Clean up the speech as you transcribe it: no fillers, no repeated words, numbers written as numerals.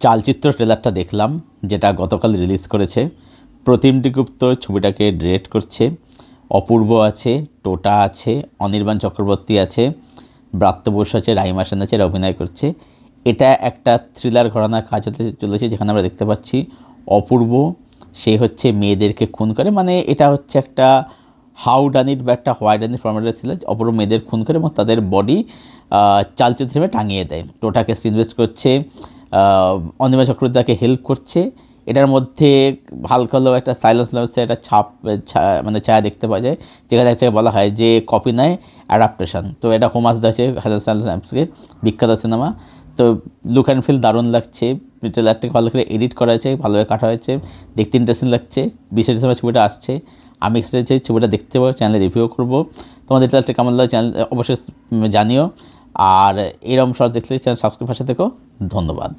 চালচিত্র ট্রেলারটা দেখলাম, যেটা গতকাল রিলিজ করেছে। প্রতিমটি গুপ্ত ছবিটাকে ডিরেক্ট করছে, অপূর্ব আছে, টোটা আছে, অনির্বাণ চক্রবর্তী আছে, ব্রাত্য বসু আছে, রাইমা সেন আছে, এরা অভিনয় করছে। এটা একটা থ্রিলার ঘরানার কাজ হতে চলেছে, যেখানে আমরা দেখতে পাচ্ছি অপূর্ব সে হচ্ছে মেয়েদেরকে খুন করে, মানে এটা হচ্ছে একটা হাউ ডান ইট বা একটা হোয়াই ডান ইট ফর্মেটের থ্রিলার। অপূর্ব মেয়েদের খুন করে এবং তাদের বডি চালচিত্র হিসেবে টাঙিয়ে দেয়। টোটাকে ইনভেস্ট করছে, অনির্বাণ চক্রবর্তী তাকে হেল্প করছে। এটার মধ্যে হালকা হলেও একটা সাইলেন্স নামে একটা মানে ছায়া দেখতে পাওয়া যায়, যেখানে এক জায়গায় বলা হয় যে কপি নয় অ্যাডাপ্টেশন। তো এটা হোমাস দেওয়া সাইলেন্সকে, বিখ্যাত সিনেমা। তো লুক অ্যান্ড ফিল দারুণ লাগছে, ট্রেলারটাকে ভালো করে এডিট করা হয়েছে, ভালোভাবে কাটা হয়েছে, দেখতে ইন্টারেস্টিং লাগছে। 20 ডিসেম্বর ছবিটা আসছে, আমি এক্সাইটেড চাই ছবিটা দেখতে পাবো, চ্যানেলে রিভিউ করবো। তোমাদের ট্রেলারটা কেমন লাগে চ্যানেল অবশ্যই জানিও। আর এরকম শর্ট দেখলে চ্যানেল সাবস্ক্রাইব ভাষা থেকেও ধন্যবাদ।